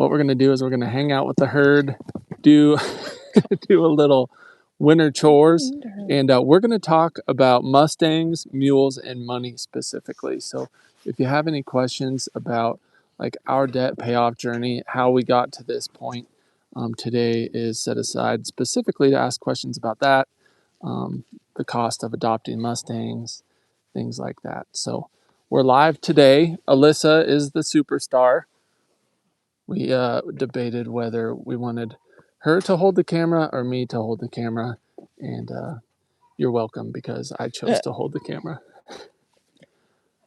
what we're going to do is we're going to hang out with the herd, do do a little winter chores, and we're going to talk about Mustangs, mules, and money specifically. So if you have any questions about like our debt payoff journey, how we got to this point, today is set aside specifically to ask questions about that, the cost of adopting Mustangs, things like that. So we're live today. Alyssa is the superstar. We debated whether we wanted her to hold the camera or me to hold the camera, and you're welcome because I chose to hold the camera.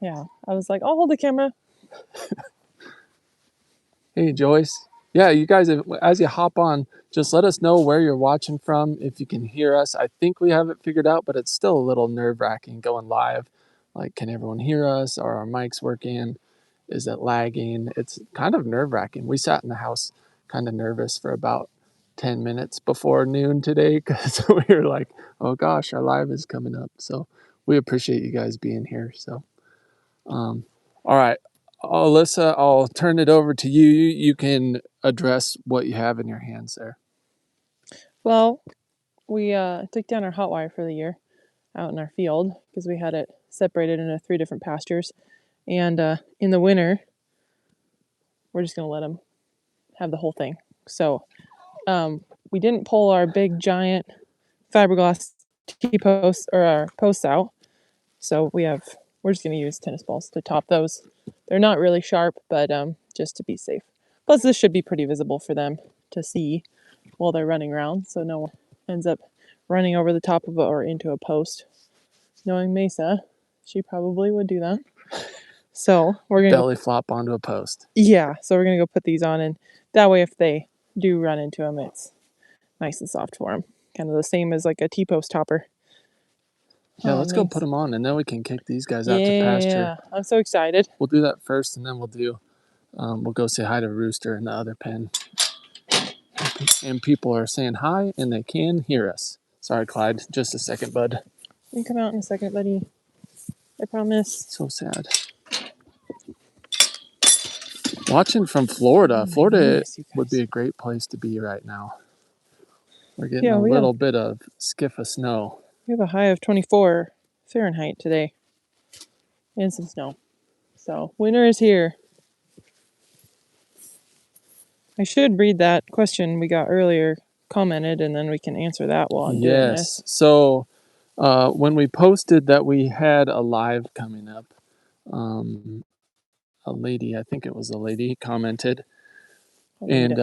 Yeah, I was like, I'll hold the camera. Hey, Joyce. Yeah, you guys, as you hop on, just let us know where you're watching from, if you can hear us. I think we have it figured out, but it's still a little nerve-wracking going live. Like, can everyone hear us? Are our mics working? Is it lagging? It's kind of nerve-wracking. We sat in the house kind of nervous for about 10 minutes before noon today because we were like, oh gosh, our live is coming up. So we appreciate you guys being here. So, all right. Alyssa, I'll turn it over to you. You can address what you have in your hands there. Well, we took down our hot wire for the year out in our field because we had it separated into 3 different pastures. And in the winter, we're just going to let them have the whole thing. So we didn't pull our big giant fiberglass T-posts or our posts out. So we're just going to use tennis balls to top those. They're not really sharp, but just to be safe. Plus, this should be pretty visible for them to see while they're running around, so no one ends up running over the top of it or into a post. Knowing Mesa, she probably would do that. So we're going to belly flop onto a post. Yeah, so we're going to go put these on, and that way if they do run into them, it's nice and soft for them. Kind of the same as like a T-post topper. Yeah, let's go put them on, and then we can kick these guys out to pasture. Yeah, I'm so excited. We'll do that first, and then we'll go say hi to Rooster in the other pen. And people are saying hi, and they can hear us. Sorry, Clyde. Just a second, bud. You can come out in a second, buddy. I promise. So sad. Watching from Florida. Florida would be a great place to be right now. We're getting a little bit of skiff of snow. We have a high of 24 Fahrenheit today. And some snow. So, winter is here. I should read that question we got earlier commented, and then we can answer that while I'm doing this. Yes. So, when we posted that we had a live coming up, a lady, I think it was a lady, commented. And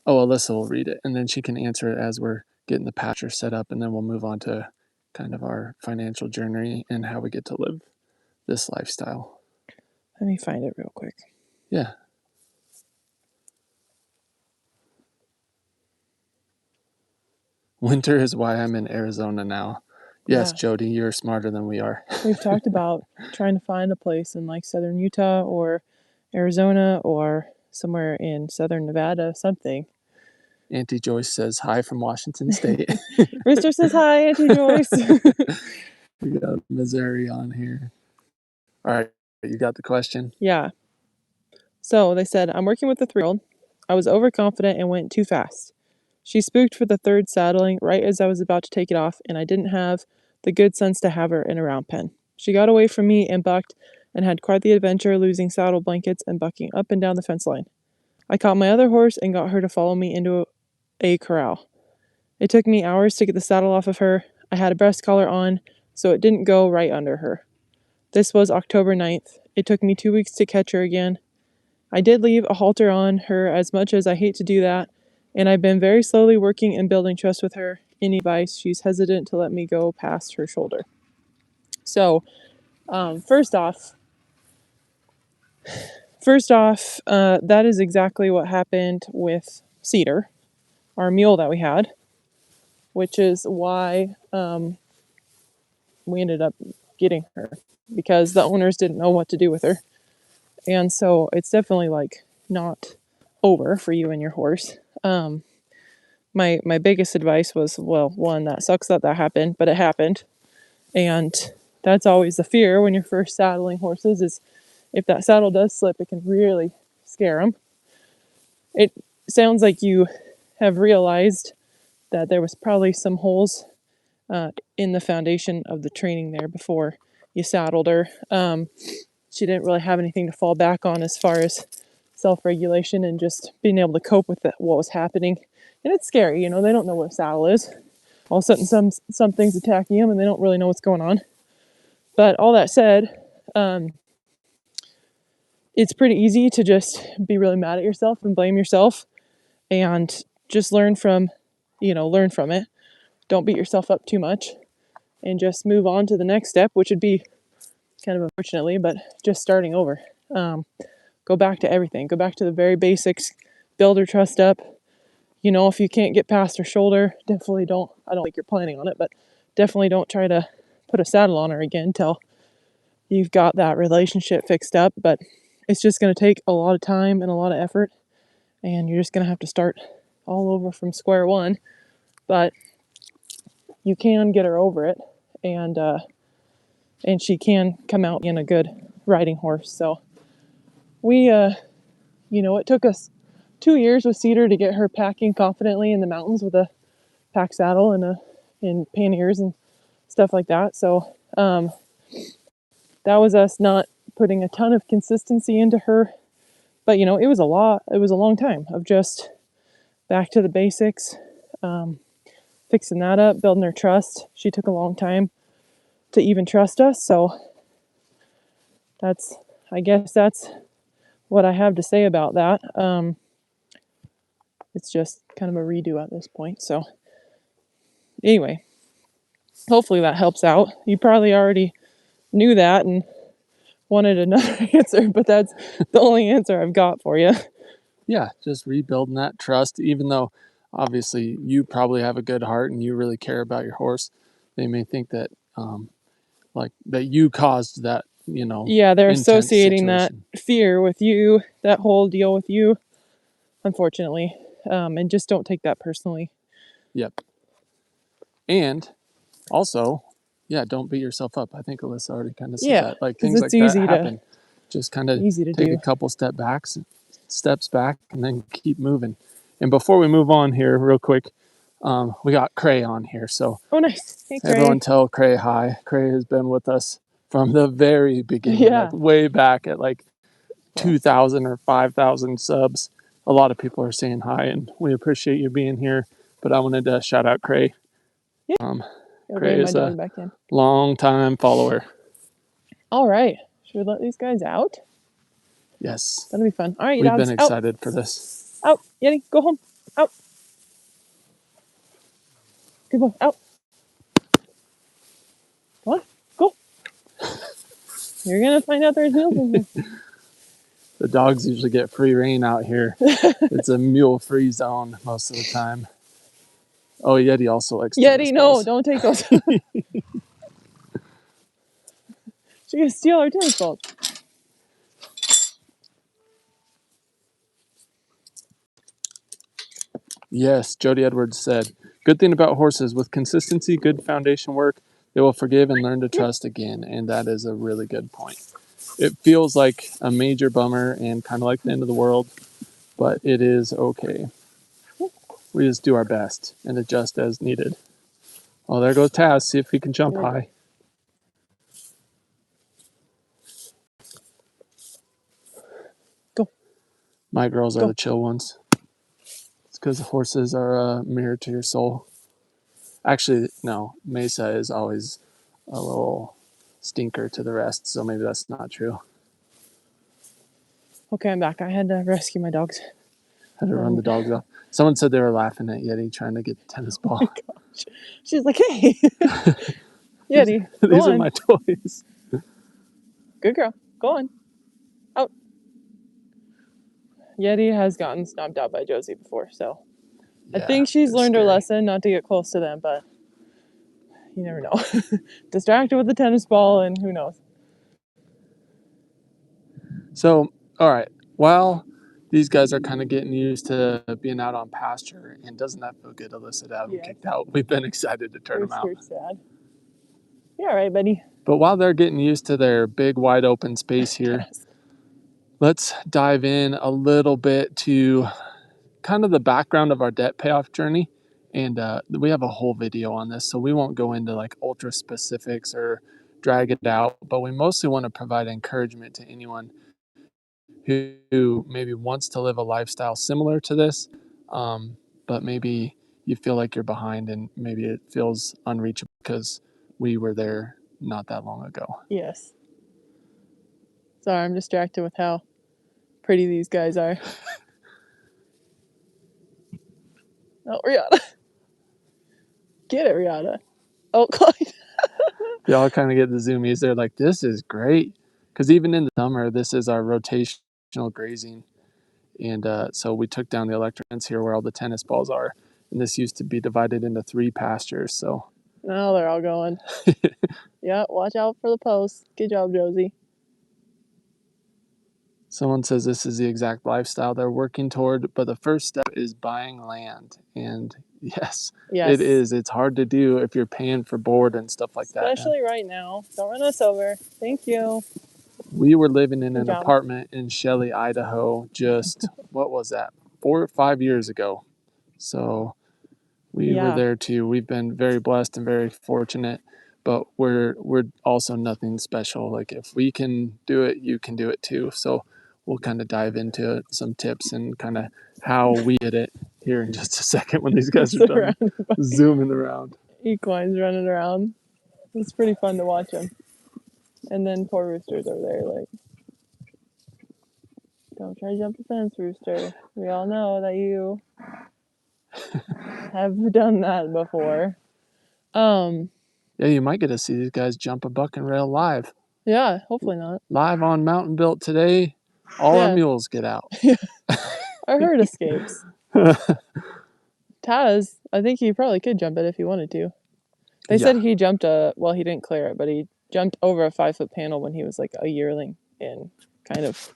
Alyssa will read it, and then she can answer it as we're getting the pasture set up, and then we'll move on to kind of our financial journey and how we get to live this lifestyle. Let me find it real quick. Yeah. Winter is why I'm in Arizona now. Yes, yeah. Jody, you're smarter than we are. We've talked about trying to find a place in like southern Utah or Arizona or somewhere in southern Nevada, something. Auntie Joyce says hi from Washington State. Rooster says hi, Auntie Joyce. We got Missouri on here. All right, you got the question? Yeah. So they said, I'm working with a 3-year-old. I was overconfident and went too fast. She spooked for the 3rd saddling right as I was about to take it off, and I didn't have the good sense to have her in a round pen. She got away from me and bucked and had quite the adventure, losing saddle blankets and bucking up and down the fence line. I caught my other horse and got her to follow me into a corral. It took me hours to get the saddle off of her. I had a breast collar on, so it didn't go right under her. This was October 9th. It took me 2 weeks to catch her again. I did leave a halter on her, as much as I hate to do that, and I've been very slowly working and building trust with her. Any advice? She's hesitant to let me go past her shoulder. So, first off, that is exactly what happened with Cedar, our mule that we had, which is why we ended up getting her, because the owners didn't know what to do with her. And so it's definitely like not over for you and your horse. My biggest advice was, well, one, that sucks that happened, but it happened. And that's always the fear when you're first saddling horses, is if that saddle does slip, it can really scare them. it sounds like you have realized that there was probably some holes in the foundation of the training there before you saddled her. She didn't really have anything to fall back on as far as self-regulation and just being able to cope with what was happening. And it's scary, you know, they don't know what a saddle is. All of a sudden some things attacking them and they don't really know what's going on. But all that said, it's pretty easy to just be really mad at yourself and blame yourself and just learn from it. Don't beat yourself up too much and just move on to the next step, which would be kind of unfortunately, but just starting over. Go back to everything. Go back to the very basics. Build her trust up. You know, if you can't get past her shoulder, definitely don't. I don't think you're planning on it, but definitely don't try to put a saddle on her again till you've got that relationship fixed up. But it's just going to take a lot of time and a lot of effort, and you're just going to have to start all over from square one. But you can get her over it, and she can come out in a good riding horse. So we, it took us 2 years with Cedar to get her packing confidently in the mountains with a pack saddle and panniers and stuff like that. So that was us not putting a ton of consistency into her, but it was a lot. It was a long time of just back to the basics, fixing that up, building her trust. She took a long time to even trust us. So I guess that's what I have to say about that. It's just kind of a redo at this point. So anyway, hopefully that helps out. You probably already knew that and wanted another answer, but that's the only answer I've got for you. Yeah, just rebuilding that trust, even though obviously you probably have a good heart and you really care about your horse. They may think that that you caused that, Yeah, they're intense associating situation. that fear with you, that whole deal with you, unfortunately. And just don't take that personally. Yep. And also, yeah, don't beat yourself up. I think Alyssa already kind of said that. Like, because things it's like that easy happen. Just kind of to take do. a couple steps back, and then keep moving. And before we move on here, real quick, we got Cray on here. So Oh, nice. Hey, Cray. everyone tell Cray hi. Cray has been with us from the very beginning, Yeah. like way back at like 2,000 or 5,000 subs. A lot of people are saying hi, and we appreciate you being here. But I wanted to shout out Cray. Yeah. Cray is a long-time follower. All right. Should we let these guys out? Yes. That'll be fun. All right, We've dogs, been excited for this. Out. Yeti, go home. Out. Good boy. Out. Come on. Go. You're going to find out there's mules in here. The dogs usually get free rein out here. It's a mule-free zone most of the time. Oh, Yeti also likes tennis balls. No, don't take those. She's going to steal our tennis balls. Yes, Jody Edwards said, good thing about horses, with consistency, good foundation work, they will forgive and learn to trust again. And that is a really good point. It feels like a major bummer and kind of like the end of the world, but it is okay. We just do our best and adjust as needed. Oh, there goes Taz. See if he can jump high. Go. My girls are the chill ones. It's because horses are a mirror to your soul. Actually, no. Mesa is always a little stinker to the rest, so maybe that's not true. Okay, I'm back. I had to rescue my dogs. Had to run the dogs off. Someone said they were laughing at Yeti trying to get the tennis ball. Oh my gosh. She's like, hey, Yeti, these are my toys. Good girl. Go on. Out. Yeti has gotten stomped out by Josie before, so yeah, I think she's learned her lesson not to get close to them, but you never know. Distracted with the tennis ball, and who knows. So, all right. While these guys are kind of getting used to being out on pasture, and doesn't that feel good, Alyssa, to have them kicked out? We've been excited to turn them out. It's sad. Yeah, all right, buddy. But while they're getting used to their big, wide open space here, let's dive in a little bit to kind of the background of our debt payoff journey. And we have a whole video on this, so we won't go into like ultra specifics or drag it out, but we mostly want to provide encouragement to anyone who maybe wants to live a lifestyle similar to this, but maybe you feel like you're behind and maybe it feels unreachable because we were there not that long ago. Yes. Sorry, I'm distracted with how pretty these guys are. Oh, Rihanna. Get it, Rihanna. Oh, Clyde. Y'all kind of get the zoomies. They're like, this is great. Because even in the summer, this is our rotational grazing. And so we took down the electric fence here where all the tennis balls are. And this used to be divided into 3 pastures. So Now they're all going. Yeah, watch out for the posts. Good job, Josie. someone says this is the exact lifestyle they're working toward, but the first step is buying land. And yes, it is. It's hard to do if you're paying for board and stuff like that. Especially right now. Don't run us over. Thank you. We were living in Good an job. apartment in Shelley, Idaho, just, what was that, 4 or 5 years ago. So we were there too. We've been very blessed and very fortunate, but we're also nothing special. Like if we can do it, you can do it too. So we'll kind of dive into some tips and kind of how we did it here in just a second when these guys are done zooming around. Equines running around. It's pretty fun to watch them. And then poor Rooster's over there like, don't try to jump the fence, Rooster. We all know that you have done that before. Yeah, you might get to see these guys jump a buck and rail live. Yeah, hopefully not. Live on MTN Built today. All our mules get out. Our herd escapes. Taz, I think he probably could jump it if he wanted to. They said he jumped he didn't clear it, but he jumped over a 5-foot panel when he was like a yearling and kind of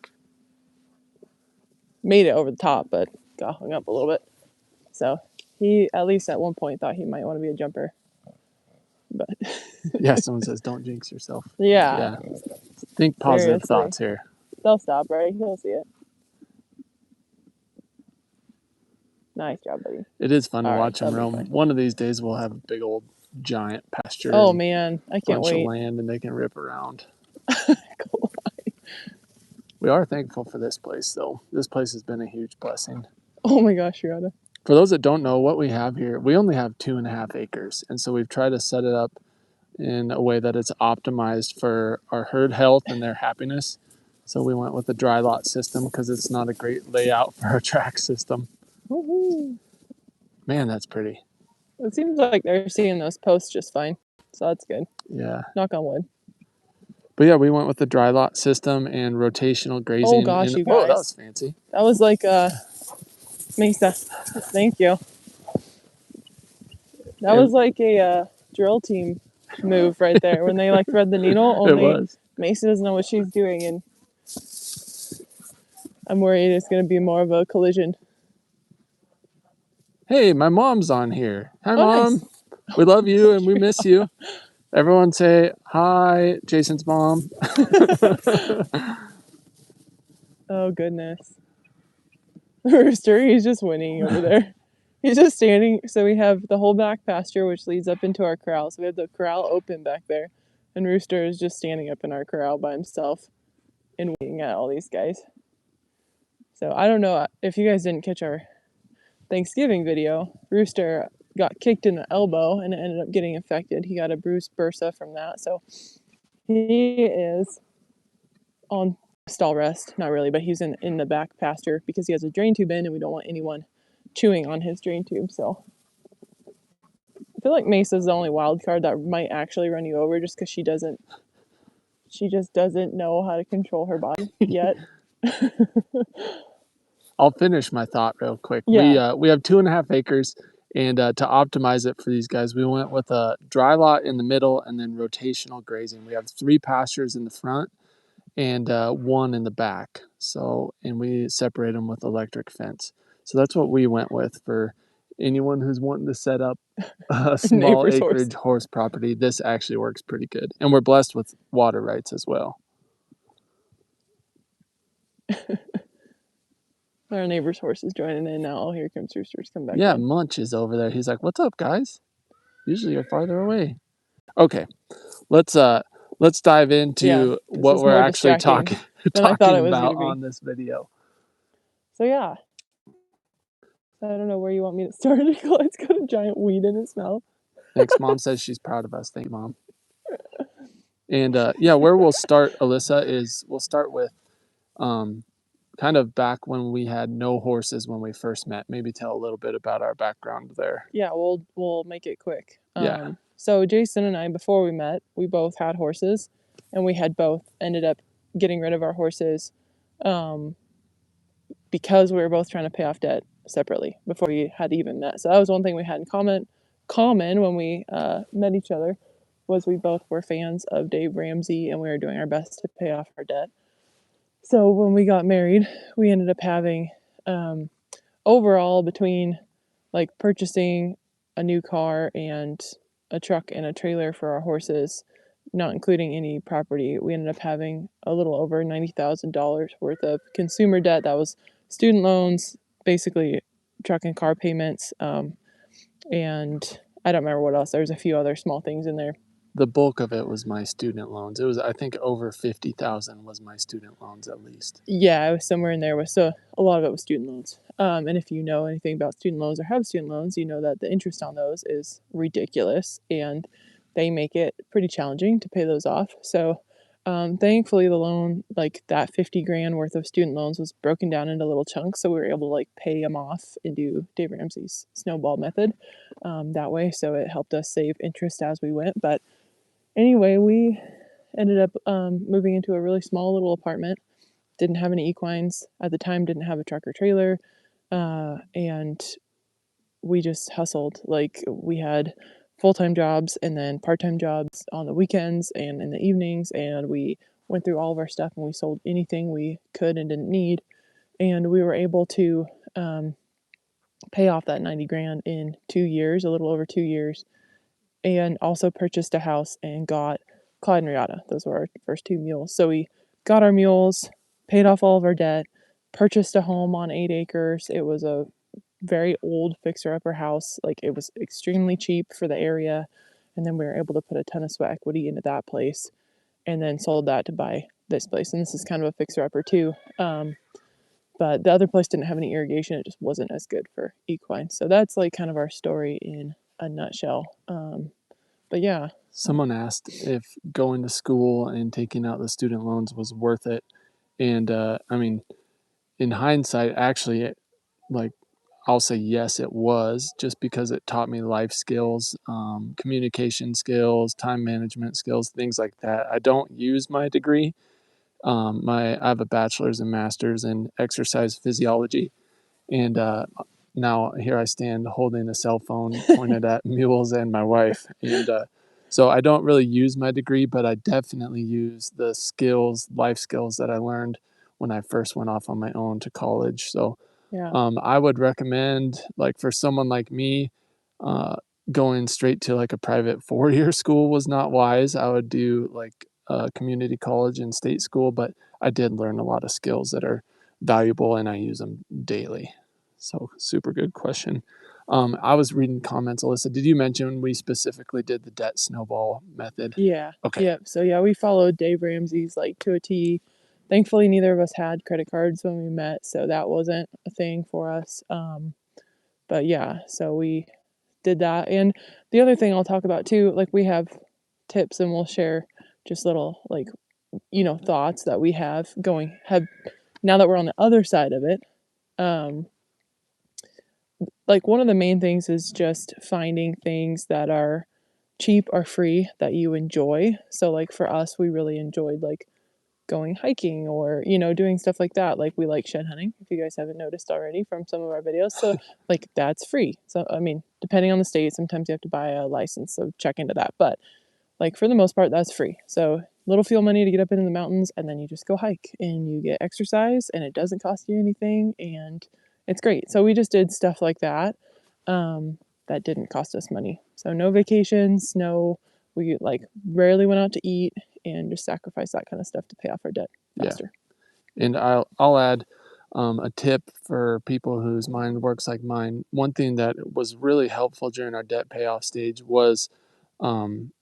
made it over the top, but got hung up a little bit. So he, at least at one point, thought he might want to be a jumper. But yeah, someone says don't jinx yourself. Yeah. Think positive thoughts here. They'll stop, right? He'll see it. Nice job, buddy. It is fun to watch them roam. One of these days we'll have a big old giant pasture. Oh man, I can't wait. Bunch of land and they can rip around. We are thankful for this place though. This place has been a huge blessing. Oh my gosh, Rihanna. For those that don't know what we have here, we only have 2.5 acres. And so we've tried to set it up in a way that it's optimized for our herd health and their happiness. So we went with the dry lot system because it's not a great layout for a track system. Woohoo. Man, that's pretty. It seems like they're seeing those posts just fine. So that's good. Yeah. Knock on wood. But yeah, we went with the dry lot system and rotational grazing. Oh gosh, you guys. Whoa, that was fancy. That was like Mesa. Thank you. That was like a drill team move right there when they like thread the needle. Only it was. Mesa doesn't know what she's doing, and I'm worried it's going to be more of a collision. Hey, my mom's on here. Hi, Mom. Nice. We love you and we miss you. Everyone say hi, Jason's mom. Oh, goodness. Rooster, he's just winning over there. He's just standing. So we have the whole back pasture, which leads up into our corral. So we have the corral open back there. And Rooster is just standing up in our corral by himself and waiting at all these guys. So I don't know if you guys didn't catch our Thanksgiving video. Rooster got kicked in the elbow and it ended up getting infected. He got a bruised bursa from that. So he is on stall rest. Not really, but he's in the back pasture because he has a drain tube in and we don't want anyone chewing on his drain tube. So I feel like Mesa's the only wild card that might actually run you over just because she just doesn't know how to control her body yet. I'll finish my thought real quick. Yeah. We have 2.5 acres, and to optimize it for these guys, we went with a dry lot in the middle and then rotational grazing. We have 3 pastures in the front and 1 in the back. So, and we separate them with electric fence. So that's what we went with for anyone who's wanting to set up a small acreage horse property. This actually works pretty good, and we're blessed with water rights as well. Our neighbor's horse is joining in now. Oh, here comes Rooster's come back Yeah, in. Munch is over there. He's like, "What's up, guys?" Usually you're farther away. Okay, let's dive into This what is we're more actually distracting than I thought talking it was about going to be. on this video. So yeah. I don't know where you want me to start. Nicolette's got a giant weed in his mouth. Thanks, Mom says she's proud of us. Thank you, Mom. And yeah, where we'll start, Alyssa, is we'll start with kind of back when we had no horses when we first met. Maybe tell a little bit about our background there. Yeah, we'll make it quick. Yeah. So Jason and I, before we met, we both had horses, and we had both ended up getting rid of our horses, because we were both trying to pay off debt separately before we had even met. So that was one thing we had in common when we met each other, was we both were fans of Dave Ramsey, and we were doing our best to pay off our debt. So when we got married, we ended up having, overall, between like purchasing a new car and a truck and a trailer for our horses, not including any property, we ended up having a little over $90,000 worth of consumer debt. That was student loans, basically truck and car payments, and I don't remember what else. There was a few other small things in there. The bulk of it was my student loans. It was, I think, over 50,000 was my student loans at least. Yeah, it was somewhere in there. So a lot of it was student loans. And if you know anything about student loans or have student loans, you know that the interest on those is ridiculous, and they make it pretty challenging to pay those off. So thankfully, the loan, like that 50 grand worth of student loans, was broken down into little chunks, so we were able to like pay them off and do Dave Ramsey's snowball method that way. So it helped us save interest as we went. But anyway, we ended up moving into a really small little apartment. Didn't have any equines at the time, didn't have a truck or trailer, and we just hustled. Like, we had full-time jobs and then part-time jobs on the weekends and in the evenings, and we went through all of our stuff, and we sold anything we could and didn't need, and we were able to pay off that 90 grand in 2 years, a little over 2 years, and also purchased a house and got Clyde and Riata. Those were our first two mules. So we got our mules, paid off all of our debt, purchased a home on 8 acres. It was a very old fixer-upper house. Like, it was extremely cheap for the area. And then we were able to put a ton of sweat equity into that place, and then sold that to buy this place. And this is kind of a fixer-upper too. But the other place didn't have any irrigation. It just wasn't as good for equine. So that's like kind of our story in a nutshell. But yeah. Someone asked if going to school and taking out the student loans was worth it. And I mean, in hindsight, actually, like, I'll say yes, it was, just because it taught me life skills, communication skills, time management skills, things like that. I don't use my degree. I have a bachelor's and master's in exercise physiology, and now here I stand holding a cell phone pointed at Mules and my wife. And so I don't really use my degree, but I definitely use the skills, life skills that I learned when I first went off on my own to college. So Yeah. I would recommend, like, for someone like me, uh, going straight to like a private 4-year school was not wise. I would do like a community college and state school, but I did learn a lot of skills that are valuable and I use them daily. So super good question. I was reading comments. Alyssa, did you mention we specifically did the debt snowball method? Yeah. Okay. Yep. So yeah, we followed Dave Ramsey's like to a T. Thankfully, neither of us had credit cards when we met, so that wasn't a thing for us. But yeah, so we did that. And the other thing I'll talk about too, like, we have tips, and we'll share just little, like, thoughts that we have now that we're on the other side of it. Like, one of the main things is just finding things that are cheap or free that you enjoy. So like, for us, we really enjoyed like going hiking, or doing stuff like that. Like, we like shed hunting, if you guys haven't noticed already from some of our videos. So like, that's free. So I mean, depending on the state, sometimes you have to buy a license, so check into that. But like, for the most part, that's free. So little fuel money to get up into the mountains, and then you just go hike and you get exercise, and it doesn't cost you anything, and it's great. So we just did stuff like that, that didn't cost us money. So no vacations, we like rarely went out to eat, and just sacrificed that kind of stuff to pay off our debt faster. Yeah. And I'll add, a tip for people whose mind works like mine. One thing that was really helpful during our debt payoff stage was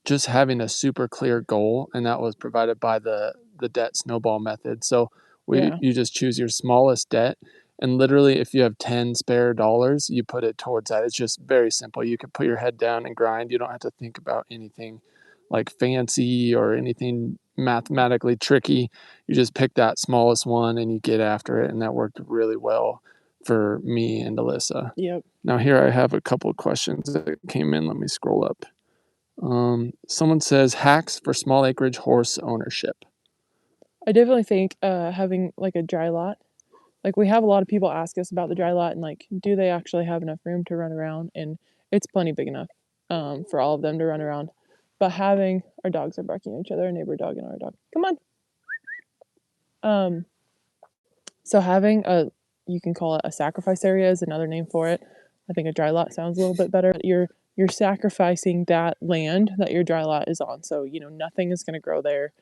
just having a super clear goal, and that was provided by the debt snowball method. So you just choose your smallest debt, and literally if you have 10 spare dollars, you put it towards that. It's just very simple. You can put your head down and grind. You don't have to think about anything like fancy or anything mathematically tricky. You just pick that smallest one and you get after it, and that worked really well for me and Alyssa. Yep. Now here I have a couple of questions that came in. Let me scroll up. Someone says hacks for small acreage horse ownership. I definitely think having like a dry lot, like we have a lot of people ask us about the dry lot and like, do they actually have enough room to run around? And it's plenty big enough for all of them to run around. But having, our dogs are barking at each other, our neighbor dog and our dog. Come on. So having you can call it a sacrifice area is another name for it. I think a dry lot sounds a little bit better. You're sacrificing that land that your dry lot is on. So, nothing is going to grow there.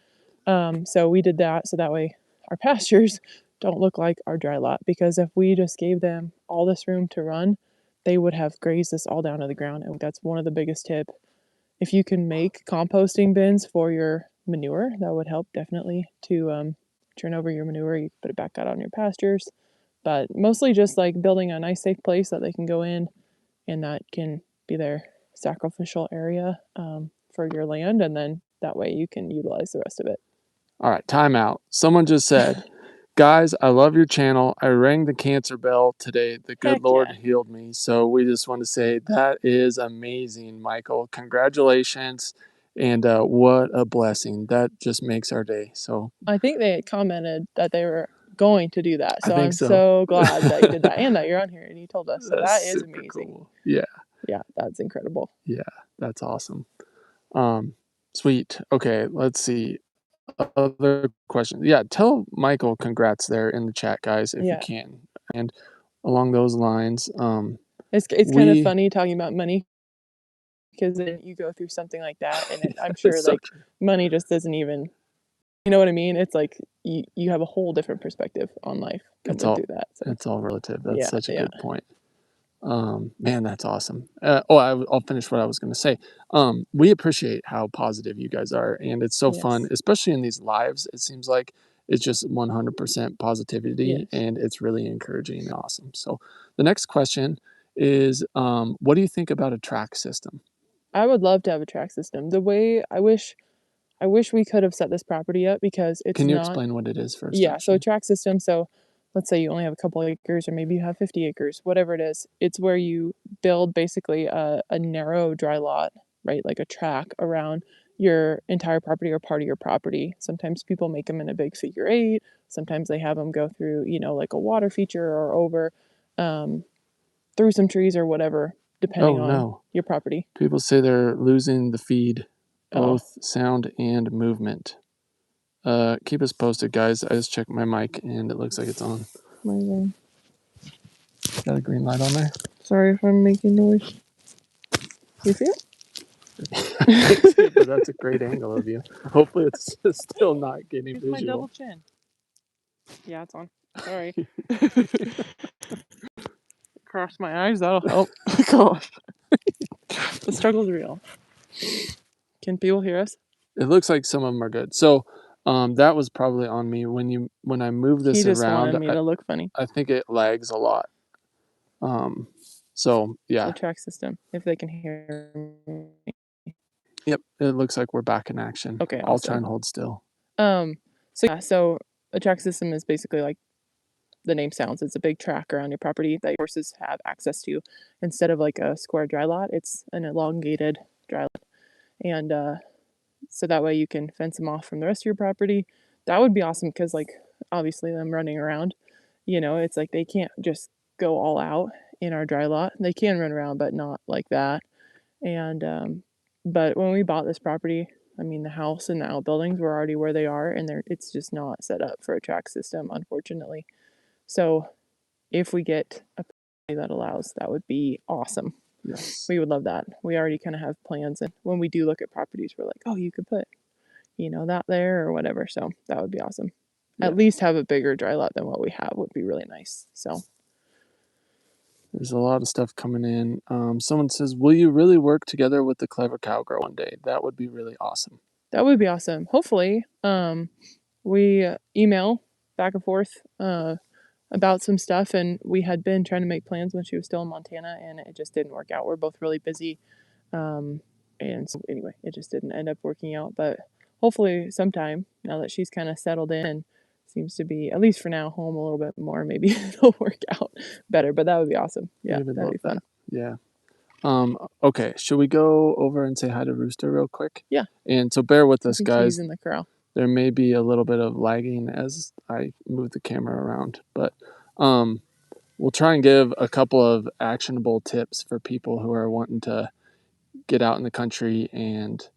So we did that so that way our pastures don't look like our dry lot, because if we just gave them all this room to run, they would have grazed this all down to the ground. And that's one of the biggest tip. If you can make composting bins for your manure, that would help definitely to turn over your manure. You can put it back out on your pastures, but mostly just like building a nice safe place that they can go in, and that can be their sacrificial area for your land, and then that way you can utilize the rest of it. All right, time out. Someone just said, guys, I love your channel. I rang the cancer bell today. The good Lord healed me. So we just want to say that is amazing, Michael. Congratulations. And what a blessing. That just makes our day. So I think they commented that they were going to do that. So I think I'm so. so glad that you did that and that you're on here and you told us. So that is amazing. Cool. Yeah. Yeah, that's incredible. Yeah, that's awesome. Sweet. Okay, let's see. Other questions. Yeah, tell Michael congrats there in the chat, guys, if you can. And along those lines, it's kind of funny talking about money, because then you go through something like that and I'm sure like money just doesn't even, you know what I mean? It's like you have a whole different perspective on life coming through that. So it's all relative. That's such a good point. Man, that's awesome. I'll finish what I was going to say. We appreciate how positive you guys are, and it's so fun, especially in these lives. It seems like it's just 100% positivity, and it's really encouraging and awesome. So the next question is, what do you think about a track system? I would love to have a track system. The way I wish we could have set this property up, because it's Can you explain what it is first? Yeah, so a track system, so let's say you only have a couple acres, or maybe you have 50 acres, whatever it is. It's where you build basically a narrow dry lot, right? Like a track around your entire property or part of your property. Sometimes people make them in a big figure 8. Sometimes they have them go through, like a water feature or over through some trees or whatever, depending on your property. People say they're losing the feed, both sound and movement. Keep us posted, guys. I just checked my mic and it looks like it's on. Amazing. Got a green light on there? Sorry if I'm making noise. You see it? I can't see it, but that's a great angle of you. Hopefully it's still not getting visual. My double chin. Yeah, it's on. Sorry. Cross my eyes, that'll help. Gosh. The struggle's real. Can people hear us? It looks like some of them are good. So that was probably on me when I move this around. He just wanted me to look funny. I think it lags a lot. So yeah. The track system, if they can hear me. Yep, it looks like we're back in action. Okay, I'll try and hold still. So a track system is basically like the name sounds. It's a big track around your property that your horses have access to. Instead of like a square dry lot, it's an elongated dry lot. And so that way you can fence them off from the rest of your property. That would be awesome, because like obviously them running around, it's like they can't just go all out in our dry lot. They can run around, but not like that. And but when we bought this property, I mean, the house and the outbuildings were already where they are, and it's just not set up for a track system, unfortunately. So if we get a property that allows, that would be awesome. Yes. We would love that. We already kind of have plans, and when we do look at properties, we're like, oh, you could put, that there or whatever. So that would be awesome. at least have a bigger dry lot than what we have would be really nice. So there's a lot of stuff coming in. Someone says, will you really work together with the clever cowgirl one day? That would be really awesome. That would be awesome. Hopefully. We email back and forth about some stuff, and we had been trying to make plans when she was still in Montana, and it just didn't work out. We're both really busy. And so anyway, it just didn't end up working out. But hopefully sometime, now that she's kind of settled in and seems to be, at least for now, home a little bit more, maybe it'll work out better. But that would be awesome. Yeah, that'd be fun. Yeah. Okay, should we go over and say hi to Rooster real quick? Yeah. And so bear with us, guys. He's in the corral. There may be a little bit of lagging as I move the camera around, but we'll try and give a couple of actionable tips for people who are wanting to get out in the country and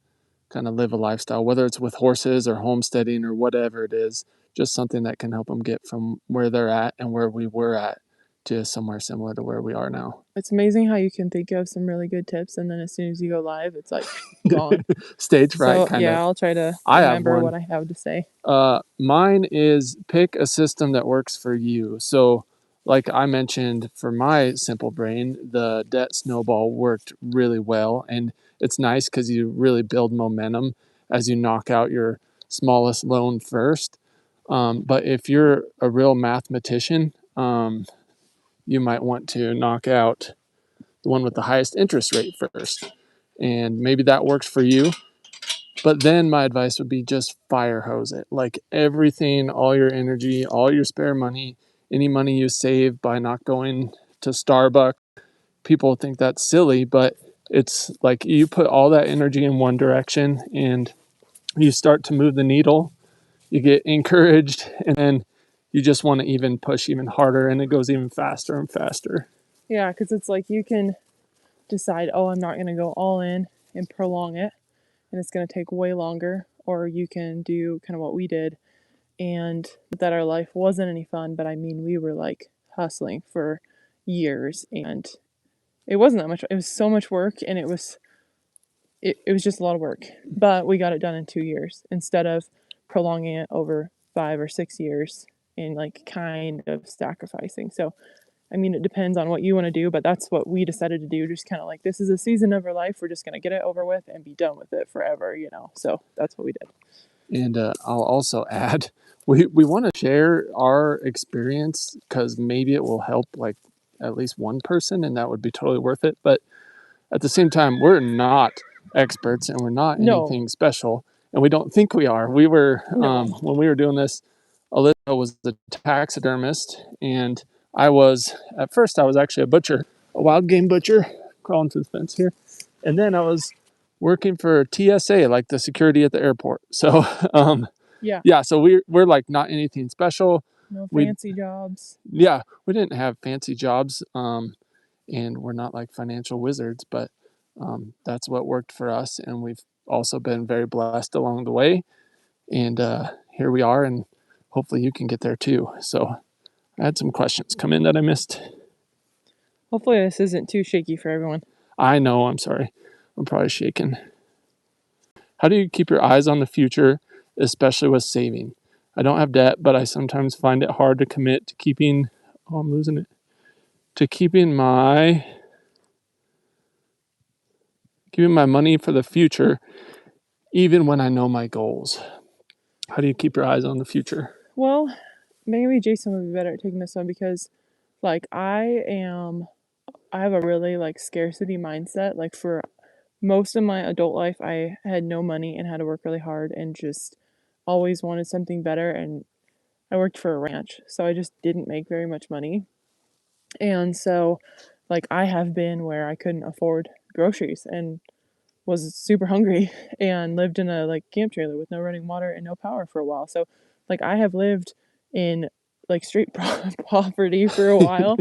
kind of live a lifestyle, whether it's with horses or homesteading or whatever it is, just something that can help them get from where they're at and where we were at to somewhere similar to where we are now. It's amazing how you can think of some really good tips, and then as soon as you go live, it's like gone. Stage fright, kind of. Yeah, I'll try to remember what I have to say. Mine is pick a system that works for you. So, like I mentioned, for my simple brain, the debt snowball worked really well, and it's nice because you really build momentum as you knock out your smallest loan first. But if you're a real mathematician, you might want to knock out the one with the highest interest rate first. And maybe that works for you. But then my advice would be just fire hose it. Like everything, all your energy, all your spare money, any money you save by not going to Starbucks. People think that's silly, but it's like you put all that energy in one direction and you start to move the needle. You get encouraged, and then you just want to even push even harder, and it goes even faster and faster. Yeah, because it's like you can decide, oh, I'm not going to go all in and prolong it, and it's going to take way longer. Or you can do kind of what we did, and that our life wasn't any fun, but I mean, we were like hustling for years, and it wasn't that much. It was so much work, and it was just a lot of work. But we got it done in 2 years instead of prolonging it over 5 or 6 years and like kind of sacrificing. So I mean, it depends on what you want to do, but that's what we decided to do. Just kind of like, this is a season of our life. We're just going to get it over with and be done with it forever, you know? So that's what we did. And I'll also add, we want to share our experience because maybe it will help like at least one person, and that would be totally worth it. But at the same time, we're not experts and we're not anything special, and we don't think we are. We were, when we were doing this, Alyssa was the taxidermist, and at first I was actually a butcher, a wild game butcher, crawling through the fence here. And then I was working for TSA, like the security at the airport. So, yeah, so we're like not anything special. No fancy jobs. Yeah, we didn't have fancy jobs. And we're not like financial wizards, but that's what worked for us. And we've also been very blessed along the way. And here we are, and hopefully you can get there too. So I had some questions come in that I missed. Hopefully this isn't too shaky for everyone. I know, I'm sorry. I'm probably shaking. How do you keep your eyes on the future, especially with saving? I don't have debt, but I sometimes find it hard to commit to keeping, I'm losing it, to keeping my money for the future, even when I know my goals. How do you keep your eyes on the future? Well, maybe Jason would be better at taking this one because like I have a really like scarcity mindset. Like for most of my adult life, I had no money and had to work really hard and just always wanted something better. And I worked for a ranch, so I just didn't make very much money. And so like I have been where I couldn't afford groceries and was super hungry and lived in a like camp trailer with no running water and no power for a while. So like I have lived in like street poverty for a while.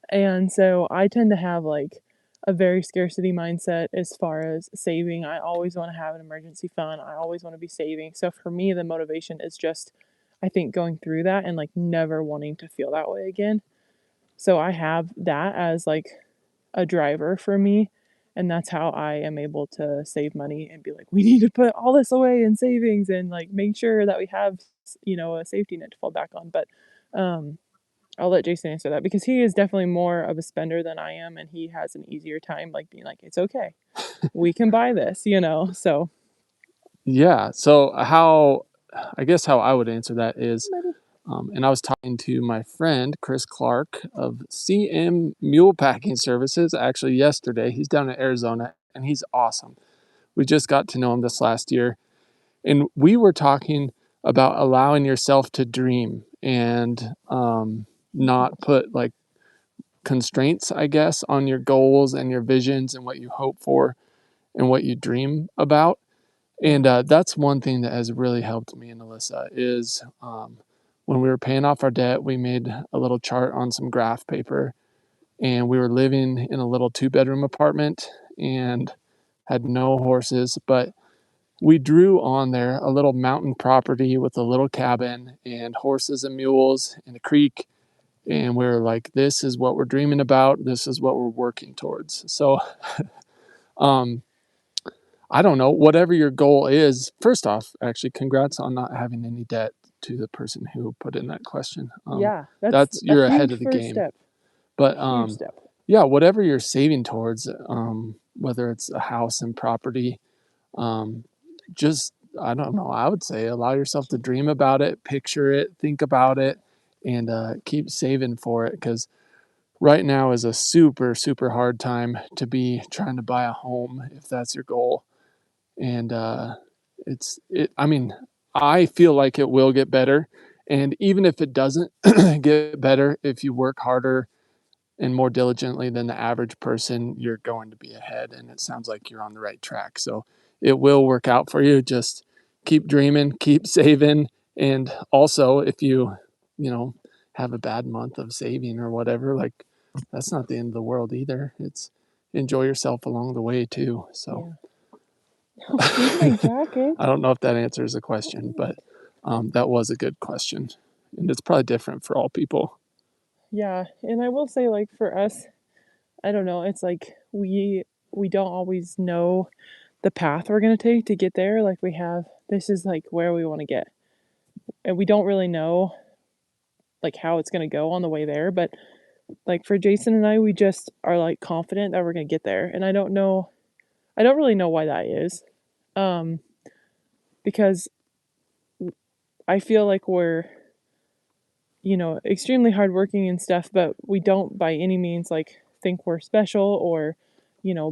And so I tend to have like a very scarcity mindset as far as saving. I always want to have an emergency fund. I always want to be saving. So for me, the motivation is just, I think, going through that and like never wanting to feel that way again. So I have that as like a driver for me. And that's how I am able to save money and be like, we need to put all this away in savings and like make sure that we have a safety net to fall back on. But I'll let Jason answer that, because he is definitely more of a spender than I am, and he has an easier time like being like, it's okay, we can buy this, so. Yeah. So I guess how I would answer that is, and I was talking to my friend Chris Clark of CM Mule Packing Services actually yesterday. He's down in Arizona and he's awesome. We just got to know him this last year, and we were talking about allowing yourself to dream and not put like constraints, I guess, on your goals and your visions and what you hope for and what you dream about. And that's one thing that has really helped me and Alyssa is when we were paying off our debt, we made a little chart on some graph paper, and we were living in a little 2-bedroom apartment and had no horses, but we drew on there a little mountain property with a little cabin and horses and mules and a creek. And we were like, this is what we're dreaming about. This is what we're working towards. So, I don't know, whatever your goal is, first off, actually, congrats on not having any debt to the person who put in that question. Yeah, That's you're ahead huge of the first game. step. But Huge step. yeah, whatever you're saving towards, whether it's a house and property, just, I don't know, I would say allow yourself to dream about it, picture it, think about it, and keep saving for it, because right now is a super, super hard time to be trying to buy a home if that's your goal. And I mean, I feel like it will get better. And even if it doesn't get better, if you work harder and more diligently than the average person, you're going to be ahead. And it sounds like you're on the right track. So it will work out for you. Just keep dreaming, keep saving. And also, if you have a bad month of saving or whatever, like that's not the end of the world either. It's enjoy yourself along the way too. So. Yeah. Here's my jacket. I don't know if that answers the question, but that was a good question. And it's probably different for all people. Yeah, and I will say, like, for us, I don't know, it's like we don't always know the path we're gonna take to get there. Like, this is like where we want to get, and we don't really know like how it's gonna go on the way there. But like for Jason and I, we just are like confident that we're gonna get there, and I don't really know why that is, um, because I feel like we're extremely hardworking and stuff, but we don't by any means like think we're special or,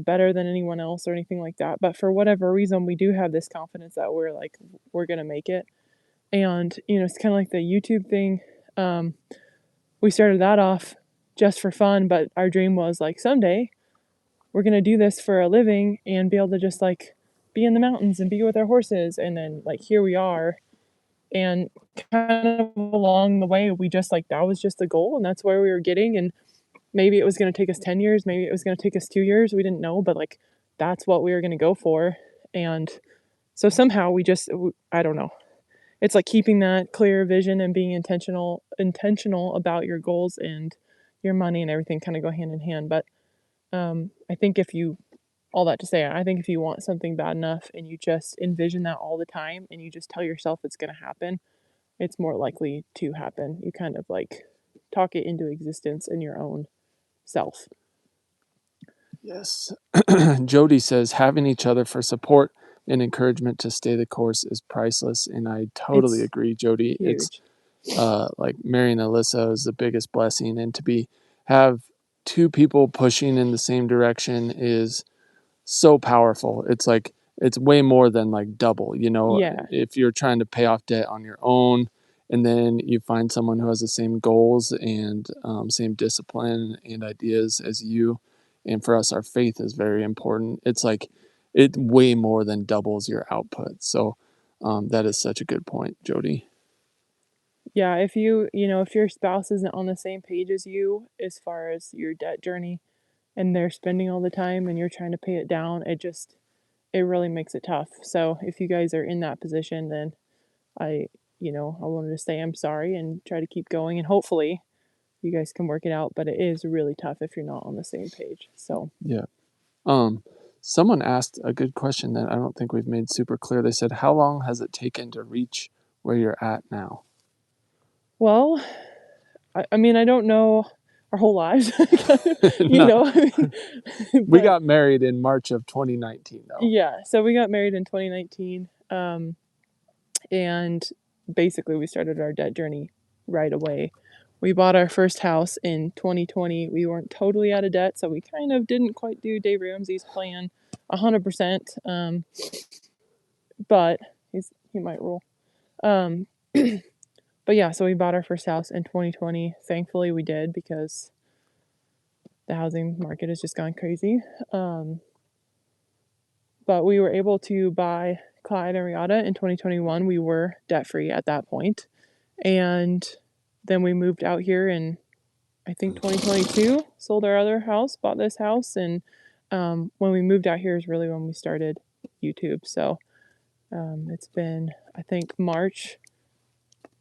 better than anyone else or anything like that. But for whatever reason, we do have this confidence that we're gonna make it. And, it's kind of like the YouTube thing. We started that off just for fun, but our dream was like someday we're gonna do this for a living and be able to just like be in the mountains and be with our horses. And then like here we are, and kind of along the way we just like that was just the goal, and that's where we were getting. And maybe it was going to take us 10 years, maybe it was going to take us 2 years, we didn't know, but like that's what we were going to go for. And so somehow I don't know, it's like keeping that clear vision and being intentional about your goals, and your money and everything kind of go hand in hand. But I think if you all that to say, I think if you want something bad enough and you just envision that all the time and you just tell yourself it's going to happen, it's more likely to happen. You kind of like talk it into existence in your own self. Yes. Jody says having each other for support and encouragement to stay the course is priceless. And I totally It's agree, Jody. It's huge. like marrying Alyssa is the biggest blessing. And to have two people pushing in the same direction is so powerful. It's like it's way more than like double, Yeah. if you're trying to pay off debt on your own and then you find someone who has the same goals and same discipline and ideas as you. And for us, our faith is very important. It's like it way more than doubles your output. So that is such a good point, Jody. Yeah, if your spouse isn't on the same page as you as far as your debt journey, and they're spending all the time and you're trying to pay it down, it really makes it tough. So if you guys are in that position, then I, I wanted to say I'm sorry and try to keep going, and hopefully you guys can work it out. But it is really tough if you're not on the same page. So Yeah. Um, Someone asked a good question that I don't think we've made super clear. They said, how long has it taken to reach where you're at now? Well, I mean, I don't know our whole lives, you No. know. We But got married in March of 2019, though. yeah, so we got married in 2019, and basically we started our debt journey right away. We bought our first house in 2020. We weren't totally out of debt, so we kind of didn't quite do Dave Ramsey's plan 100%. But he might rule. Um, but yeah, so we bought our first house in 2020. Thankfully, we did because the housing market has just gone crazy. But we were able to buy Clyde and Riata in 2021. We were debt free at that point. And then we moved out here in, I think, 2022, sold our other house, bought this house. And when we moved out here is really when we started YouTube. So it's been, I think, March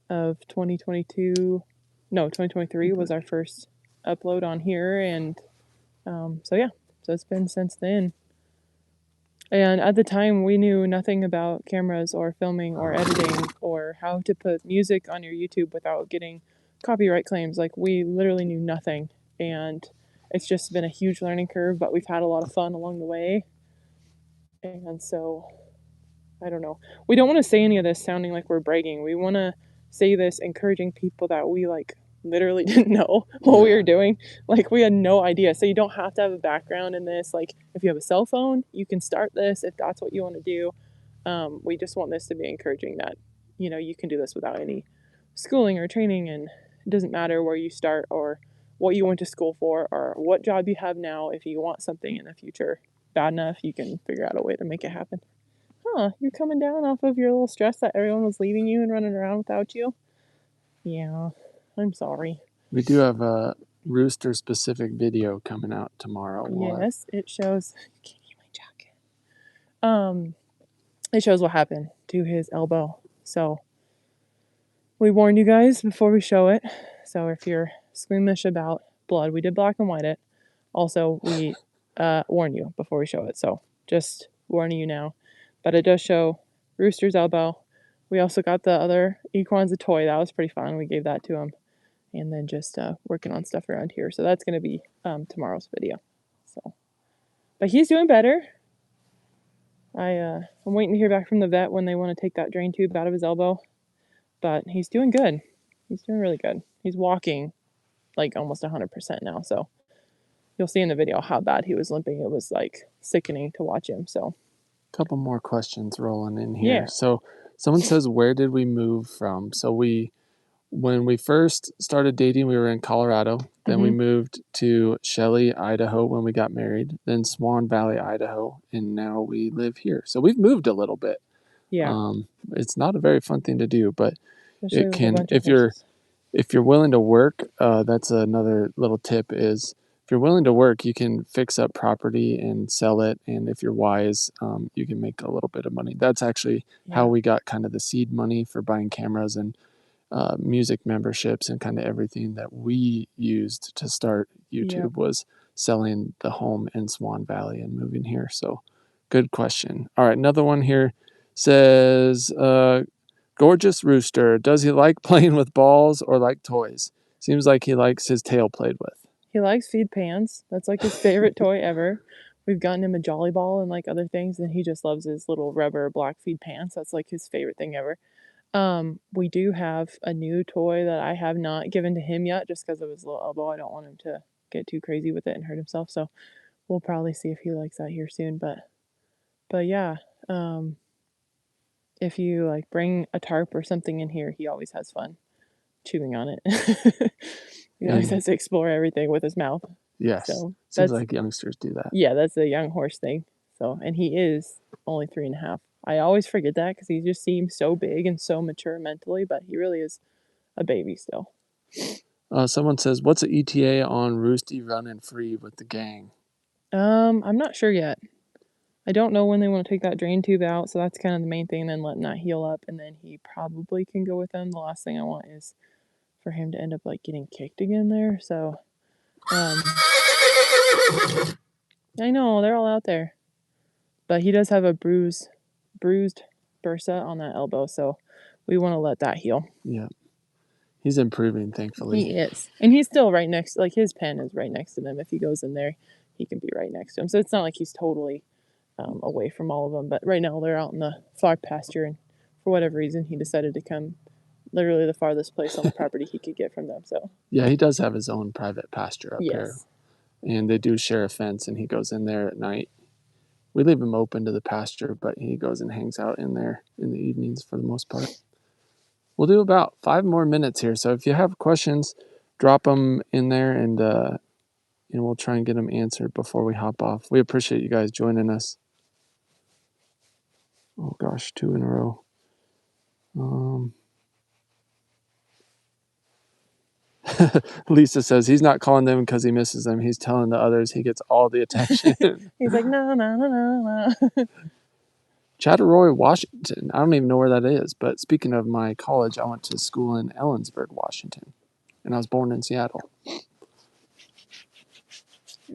of 2022. No, 2023 was our first upload on here. And so, yeah, so it's been since then. And at the time, we knew nothing about cameras or filming or editing or how to put music on your YouTube without getting copyright claims. Like, we literally knew nothing. And it's just been a huge learning curve, but we've had a lot of fun along the way. And so, I don't know. We don't want to say any of this sounding like we're bragging. We want to say this encouraging people that we literally didn't know what we were doing. Like, we had no idea. So you don't have to have a background in this. Like, if you have a cell phone, you can start this if that's what you want to do. We just want this to be encouraging that, you can do this without any schooling or training, and it doesn't matter where you start or what you went to school for or what job you have now. If you want something in the future bad enough, you can figure out a way to make it happen. You're coming down off of your little stress that everyone was leaving you and running around without you? Yeah, I'm sorry. We do have a Rooster specific video coming out tomorrow. Yes, it shows. Can't eat my jacket. It shows what happened to his elbow. So we warned you guys before we show it. So if you're squeamish about blood, we did black and white it. Also, we warn you before we show it. So just warning you now. But it does show Rooster's elbow. We also got the other equines a toy. That was pretty fun. We gave that to him. And then just working on stuff around here. So that's going to be tomorrow's video. So, but he's doing better. I'm waiting to hear back from the vet when they want to take that drain tube out of his elbow. But he's doing good. He's doing really good. He's walking like almost 100% now. So you'll see in the video how bad he was limping. It was like sickening to watch him. So a couple more questions rolling in here. yeah. So someone says, where did we move from? So when we first started dating, we were in Colorado. Then we moved to Shelley, Idaho when we got married. Then Swan Valley, Idaho, and now we live here. So we've moved a little bit. Yeah. It's not a very fun thing to do, but Especially it can. if If you're willing to work, that's another little tip is if you're willing to work, you can fix up property and sell it. And if you're wise, you can make a little bit of money. That's actually how we got kind of the seed money for buying cameras and music memberships and kind of everything that we used to start YouTube was selling the home in Swan Valley and moving here. So good question. All right. Another one here says, gorgeous Rooster. Does he like playing with balls or like toys? Seems like he likes his tail played with. He likes feed pans. That's like his favorite toy ever. We've gotten him a Jolly Ball and like other things, and he just loves his little rubber black feed pans. That's like his favorite thing ever. We do have a new toy that I have not given to him yet just because of his little elbow. I don't want him to get too crazy with it and hurt himself. So we'll probably see if he likes that here soon. But yeah, if you like bring a tarp or something in here, he always has fun chewing on it. He always has to explore everything with his mouth. Yes. So seems like youngsters do that. Yeah, that's a young horse thing. So, and he is only 3.5. I always forget that because he just seems so big and so mature mentally, but he really is a baby still. Someone says, what's the ETA on Roosty running free with the gang? I'm not sure yet. I don't know when they want to take that drain tube out, so that's kind of the main thing, then letting that heal up, and then he probably can go with them. The last thing I want is for him to end up like getting kicked again there. So I know they're all out there, but he does have a bruised bursa on that elbow, so we want to let that heal. Yeah. He's improving, thankfully. He is. And he's still right next, like his pen is right next to them. If he goes in there, he can be right next to him. So it's not like he's totally away from all of them. But right now they're out in the far pasture, and for whatever reason, he decided to come literally the farthest place on the property he could get from them. So yeah, he does have his own private pasture up there. yes. And they do share a fence, and he goes in there at night. We leave him open to the pasture, but he goes and hangs out in there in the evenings for the most part. We'll do about 5 more minutes here. So if you have questions, drop them in there, and we'll try and get them answered before we hop off. We appreciate you guys joining us. Oh gosh, 2 in a row. Lisa says he's not calling them because he misses them. He's telling the others he gets all the attention. He's like, no, no, no, no, no. Chattaroy, Washington. I don't even know where that is. But speaking of my college, I went to school in Ellensburg, Washington. And I was born in Seattle.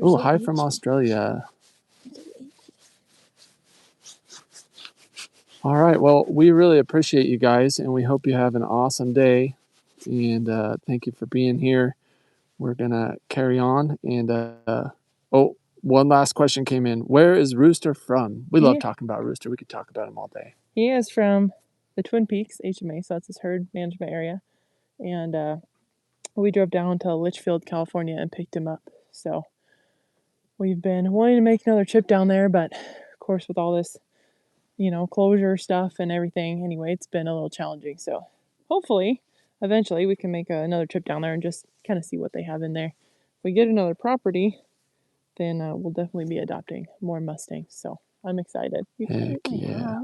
Oh, hi from Australia. All right. Well, we really appreciate you guys, and we hope you have an awesome day. And thank you for being here. We're going to carry on. And, one last question came in. Where is Rooster from? We love talking about Rooster. We could talk about him all day. He is from the Twin Peaks HMA, so that's his herd management area. And we drove down to Litchfield, California, and picked him up. So we've been wanting to make another trip down there, but of course with all this, closure stuff and everything, anyway, it's been a little challenging. So hopefully, eventually, we can make another trip down there and just kind of see what they have in there. If we get another property, then we'll definitely be adopting more Mustangs. So I'm excited. Heck yeah.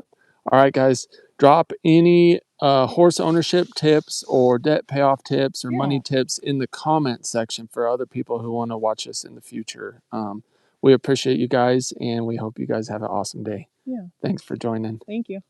All right, guys, drop any horse ownership tips or debt payoff tips or money tips in the comment section for other people who want to watch us in the future. We appreciate you guys, and we hope you guys have an awesome day. Yeah. Thanks for joining. Thank you.